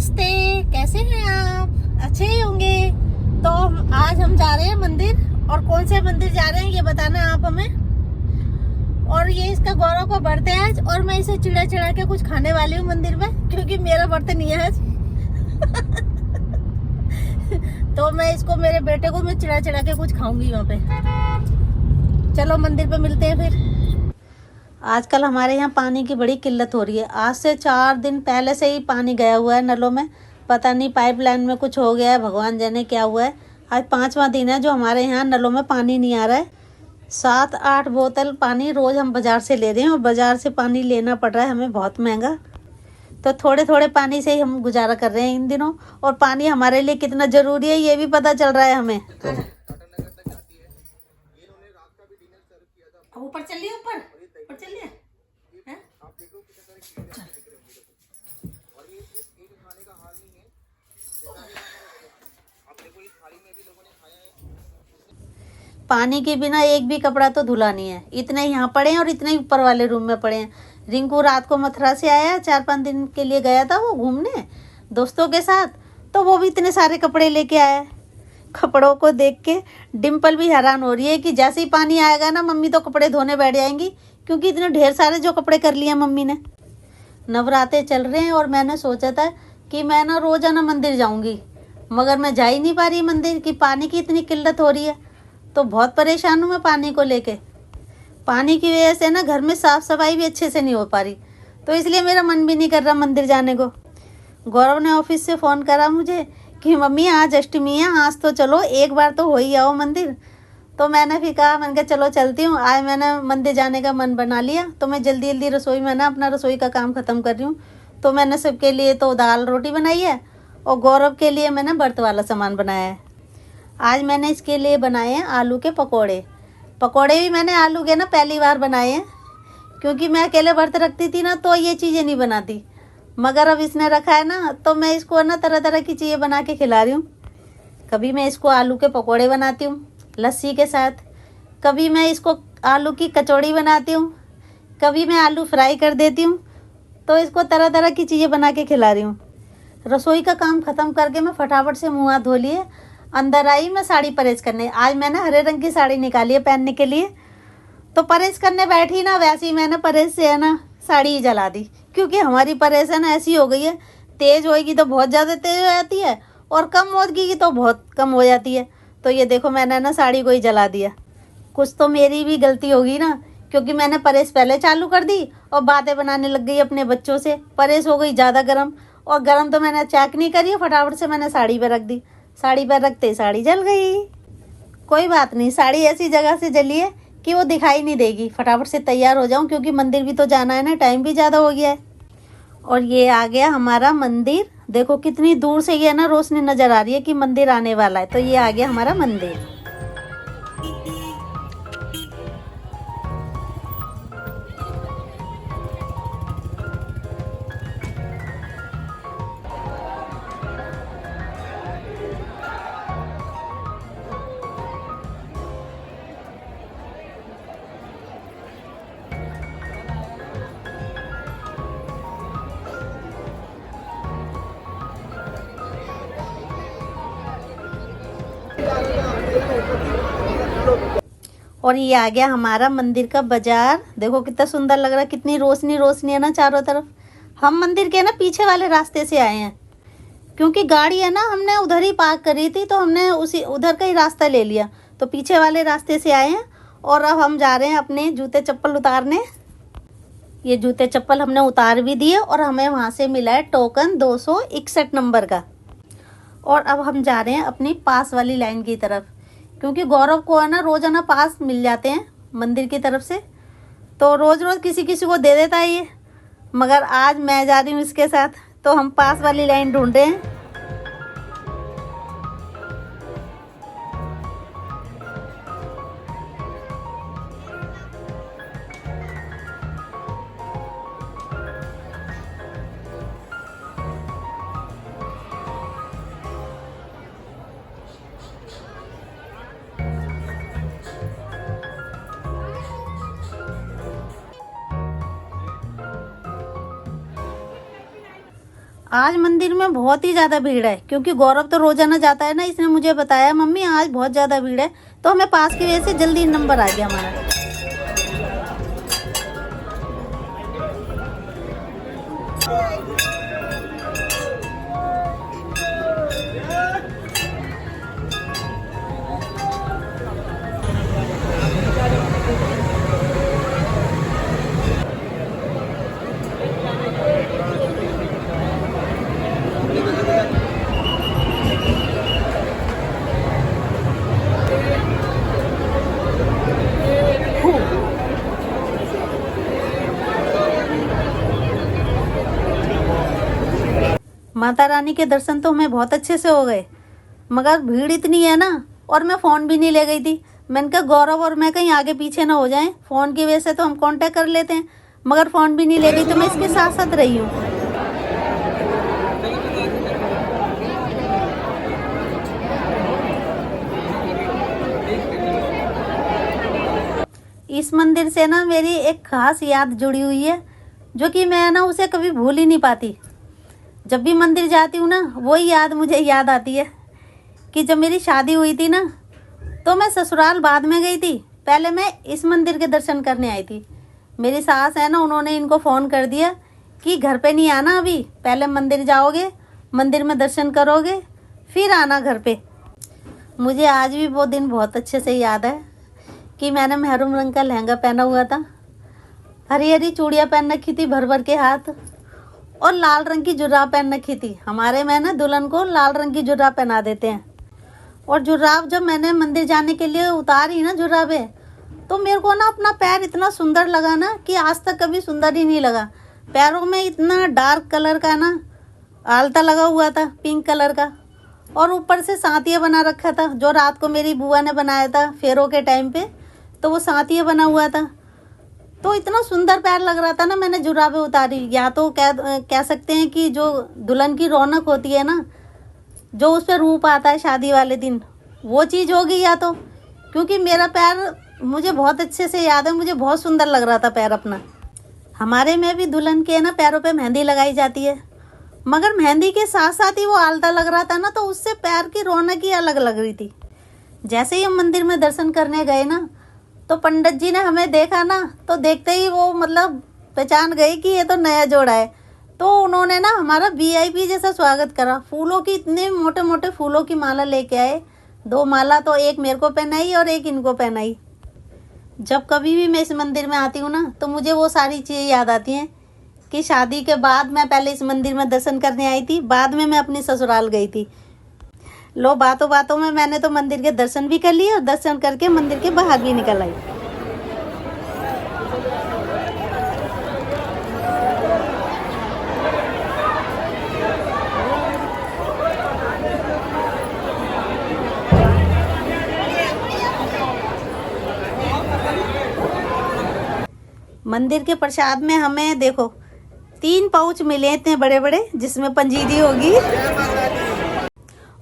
नमस्ते, कैसे हैं आप? अच्छे ही होंगे। तो आज हम जा रहे हैं मंदिर, और कौन से मंदिर जा रहे हैं ये बताना आप हमें। और ये इसका गौरव का बर्थडे है आज, और मैं इसे चिड़ा चिड़ा के कुछ खाने वाली हूँ मंदिर में, क्योंकि मेरा बर्थडे नहीं है आज। तो मैं इसको, मेरे बेटे को मैं चिड़ा चिड़ा के कुछ खाऊंगी वहाँ पे। चलो मंदिर पे मिलते हैं फिर। आजकल हमारे यहाँ पानी की बड़ी किल्लत हो रही है। आज से 4 दिन पहले से ही पानी गया हुआ है नलों में। पता नहीं पाइपलाइन में कुछ हो गया है, भगवान जाने क्या हुआ है। आज 5वां दिन है जो हमारे यहाँ नलों में पानी नहीं आ रहा है। 7-8 बोतल पानी रोज़ हम बाज़ार से ले रहे हैं, और बाज़ार से पानी लेना पड़ रहा है हमें बहुत महंगा। तो थोड़े थोड़े पानी से ही हम गुजारा कर रहे हैं इन दिनों, और पानी हमारे लिए कितना ज़रूरी है ये भी पता चल रहा है हमें। ऊपर चलिए, ऊपर चलिए। पानी के बिना एक भी कपड़ा तो धुला नहीं है। इतने यहाँ पड़े हैं और इतने ही ऊपर वाले रूम में पड़े हैं। रिंकू रात को मथुरा से आया, 4-5 दिन के लिए गया था वो घूमने दोस्तों के साथ, तो वो भी इतने सारे कपड़े लेके आया। कपड़ों को देख के डिम्पल भी हैरान हो रही है कि जैसे ही पानी आएगा ना मम्मी तो कपड़े धोने बैठ जाएंगी, क्योंकि इतने ढेर सारे जो कपड़े कर लिए मम्मी ने। नवरात्रे चल रहे हैं और मैंने सोचा था कि मैं ना रोज़ाना मंदिर जाऊंगी, मगर मैं जा ही नहीं पा रही मंदिर की, पानी की इतनी किल्लत हो रही है। तो बहुत परेशान हूँ मैं पानी को लेके। पानी की वजह से ना घर में साफ़ सफाई भी अच्छे से नहीं हो पा रही, तो इसलिए मेरा मन भी नहीं कर रहा मंदिर जाने को। गौरव ने ऑफिस से फ़ोन करा मुझे कि मम्मी आज अष्टमी है, आज तो चलो एक बार तो हो ही आओ मंदिर। तो मैंने फिर कहा, मैंने कहा चलो चलती हूँ। आज मैंने मंदिर जाने का मन बना लिया, तो मैं जल्दी जल्दी रसोई में ना अपना रसोई का काम ख़त्म कर रही हूँ। तो मैंने सबके लिए तो दाल रोटी बनाई है, और गौरव के लिए मैंने व्रत वाला सामान बनाया है। आज मैंने इसके लिए बनाए हैं आलू के पकोड़े। पकोड़े भी मैंने आलू के ना पहली बार बनाए हैं, क्योंकि मैं अकेले व्रत रखती थी ना तो ये चीज़ें नहीं बनाती, मगर अब इसने रखा है ना तो मैं इसको ना तरह तरह की चीज़ें बना के खिला रही हूँ। कभी मैं इसको आलू के पकोड़े बनाती हूँ लस्सी के साथ, कभी मैं इसको आलू की कचौड़ी बनाती हूँ, कभी मैं आलू फ्राई कर देती हूँ। तो इसको तरह तरह की चीज़ें बना के खिला रही हूँ। रसोई का काम ख़त्म करके मैं फटाफट से मुँह हाथ धो लिए, अंदर आई मैं साड़ी प्रेस करने। आज मैंने हरे रंग की साड़ी निकाली है पहनने के लिए, तो प्रेस करने बैठी ना, वैसे ही मैंने प्रेस से है ना साड़ी ही जला दी, क्योंकि हमारी प्रेस है ना ऐसी हो गई है, तेज़ होएगी तो बहुत ज़्यादा तेज़ हो जाती है, और कम होगी तो बहुत कम हो जाती है। तो ये देखो मैंने ना साड़ी को ही जला दिया। कुछ तो मेरी भी गलती होगी ना, क्योंकि मैंने प्रेस पहले चालू कर दी और बातें बनाने लग गई अपने बच्चों से। प्रेस हो गई ज़्यादा गर्म, और गर्म तो मैंने चेक नहीं करी, फटाफट से मैंने साड़ी पर रख दी। साड़ी पर रखते ही साड़ी जल गई। कोई बात नहीं, साड़ी ऐसी जगह से जली है कि वो दिखाई नहीं देगी। फटाफट से तैयार हो जाऊं, क्योंकि मंदिर भी तो जाना है ना, टाइम भी ज़्यादा हो गया है। और ये आ गया हमारा मंदिर। देखो कितनी दूर से ये ना रोशनी नज़र आ रही है कि मंदिर आने वाला है। तो ये आ गया हमारा मंदिर। और ये आ गया हमारा मंदिर का बाजार। देखो कितना सुंदर लग रहा है, कितनी रोशनी रोशनी है ना चारों तरफ। हम मंदिर के ना पीछे वाले रास्ते से आए हैं, क्योंकि गाड़ी है ना हमने उधर ही पार्क करी थी, तो हमने उसी उधर का ही रास्ता ले लिया। तो पीछे वाले रास्ते से आए हैं, और अब हम जा रहे हैं अपने जूते चप्पल उतारने। ये जूते चप्पल हमने उतार भी दिए, और हमें वहाँ से मिला है टोकन 261 नंबर का। और अब हम जा रहे हैं अपनी पास वाली लाइन की तरफ, क्योंकि गौरव को है ना रोज़ाना पास मिल जाते हैं मंदिर की तरफ से, तो रोज़ रोज़ किसी किसी को दे देता है ये, मगर आज मैं जा रही हूँ इसके साथ, तो हम पास वाली लाइन ढूंढ रहे हैं। आज मंदिर में बहुत ही ज़्यादा भीड़ है, क्योंकि गौरव तो रोजाना जाता है ना, इसने मुझे बताया मम्मी आज बहुत ज़्यादा भीड़ है, तो हमें पास की वजह से जल्दी नंबर आ गया हमारा। माता रानी के दर्शन तो हमें बहुत अच्छे से हो गए, मगर भीड़ इतनी है ना, और मैं फ़ोन भी नहीं ले गई थी। मैंने कहा गौरव और मैं कहीं आगे पीछे ना हो जाएं, फ़ोन की वजह से तो हम कांटेक्ट कर लेते हैं, मगर फ़ोन भी नहीं ले गई, तो मैं इसके साथ साथ रही हूँ। इस मंदिर से ना मेरी एक खास याद जुड़ी हुई है, जो कि मैं ना उसे कभी भूल ही नहीं पाती। जब भी मंदिर जाती हूँ ना, वही याद मुझे याद आती है कि जब मेरी शादी हुई थी ना, तो मैं ससुराल बाद में गई थी, पहले मैं इस मंदिर के दर्शन करने आई थी। मेरी सास है ना, उन्होंने इनको फ़ोन कर दिया कि घर पे नहीं आना अभी, पहले मंदिर जाओगे, मंदिर में दर्शन करोगे, फिर आना घर पे। मुझे आज भी वो दिन बहुत अच्छे से याद है कि मैंने मेहरून रंग का लहंगा पहना हुआ था, हरी हरी चूड़ियाँ पहन रखी थी भर भर के हाथ, और लाल रंग की जुर्राब पहन रखी थी। हमारे में ना दुल्हन को लाल रंग की जुर्राब पहना देते हैं। और जुर्राब जब मैंने मंदिर जाने के लिए उतारी ना जुर्राबें, तो मेरे को ना अपना पैर इतना सुंदर लगा ना कि आज तक कभी सुंदर ही नहीं लगा। पैरों में इतना डार्क कलर का ना आलता लगा हुआ था, पिंक कलर का, और ऊपर से सांतिया बना रखा था, जो रात को मेरी बुआ ने बनाया था फेरों के टाइम पे, तो वो सांतिया बना हुआ था। तो इतना सुंदर पैर लग रहा था ना, मैंने जुराबें उतारी। या तो कह सकते हैं कि जो दुल्हन की रौनक होती है ना, जो उस पर रूप आता है शादी वाले दिन, वो चीज़ होगी या तो, क्योंकि मेरा पैर मुझे बहुत अच्छे से याद है, मुझे बहुत सुंदर लग रहा था पैर अपना। हमारे में भी दुल्हन के ना पैरों पे मेहंदी लगाई जाती है, मगर मेहंदी के साथ साथ ही वो आलता लग रहा था ना, तो उससे पैर की रौनक ही अलग लग रही थी। जैसे ही हम मंदिर में दर्शन करने गए ना, तो पंडित जी ने हमें देखा ना, तो देखते ही वो मतलब पहचान गए कि ये तो नया जोड़ा है। तो उन्होंने ना हमारा वीआईपी जैसा स्वागत करा। फूलों की इतने मोटे मोटे फूलों की माला लेके आए, 2 माला, तो एक मेरे को पहनाई और एक इनको पहनाई। जब कभी भी मैं इस मंदिर में आती हूँ ना, तो मुझे वो सारी चीज़ें याद आती हैं कि शादी के बाद मैं पहले इस मंदिर में दर्शन करने आई थी, बाद में मैं अपनी ससुराल गई थी। लो, बातों बातों में मैंने तो मंदिर के दर्शन भी कर लिए, और दर्शन करके मंदिर के बाहर भी निकल आई। मंदिर के प्रसाद में हमें देखो 3 पाउच मिले इतने बड़े बड़े, जिसमें पंजीरी होगी।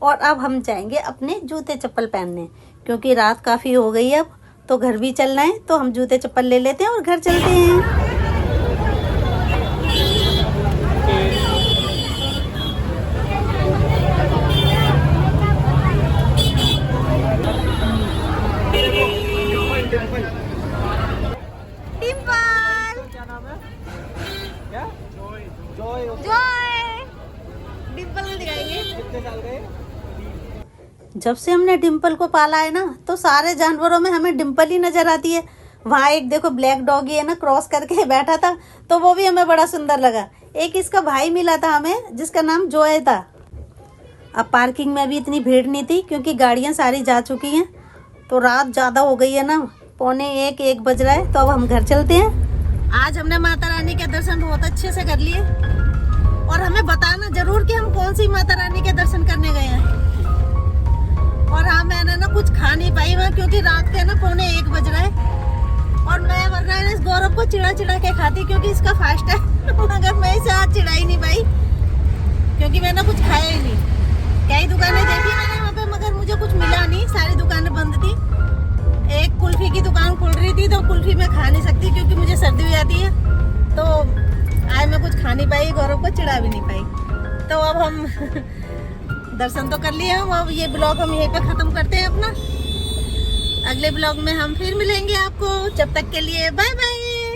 और अब हम जाएंगे अपने जूते चप्पल पहनने, क्योंकि रात काफ़ी हो गई अब, तो घर भी चलना है, तो हम जूते चप्पल ले लेते हैं और घर चलते हैं। जब से हमने डिम्पल को पाला है ना, तो सारे जानवरों में हमें डिम्पल ही नजर आती है। वहाँ एक देखो ब्लैक डॉगी है ना, क्रॉस करके बैठा था, तो वो भी हमें बड़ा सुंदर लगा। एक इसका भाई मिला था हमें, जिसका नाम जोए था। अब पार्किंग में भी इतनी भीड़ नहीं थी, क्योंकि गाड़ियाँ सारी जा चुकी हैं, तो रात ज़्यादा हो गई है ना, 12:45-1 बज रहा है, तो अब हम घर चलते हैं। आज हमने माता रानी के दर्शन बहुत अच्छे से कर लिए, और हमें बताना जरूर कि हम कौन सी माता रानी के दर्शन करने गए हैं। और हाँ, मैंने ना कुछ खा नहीं पाई वहाँ, क्योंकि रात के ना 12:45 बज रहा है, और मैं वरना इस गौरव को चिड़ा चिड़ा के खाती, क्योंकि इसका फास्ट है। मगर मैं इसे आज चिढ़ा ही नहीं पाई, क्योंकि मैंने कुछ खाया ही नहीं। कई दुकानें देखी मैंने वहाँ पे, मगर मुझे कुछ मिला नहीं, सारी दुकानें बंद थी। एक कुल्फी की दुकान खुल रही थी, तो कुल्फी मैं खा नहीं सकती, क्योंकि मुझे सर्दी हो जाती है, तो आज मैं कुछ खा नहीं पाई, गौरव को चिढ़ा भी नहीं पाई। तो अब हम दर्शन तो कर लिए हम, अब ये ब्लॉग हम यहीं पे खत्म करते हैं अपना। अगले ब्लॉग में हम फिर मिलेंगे आपको, जब तक के लिए बाय बाय।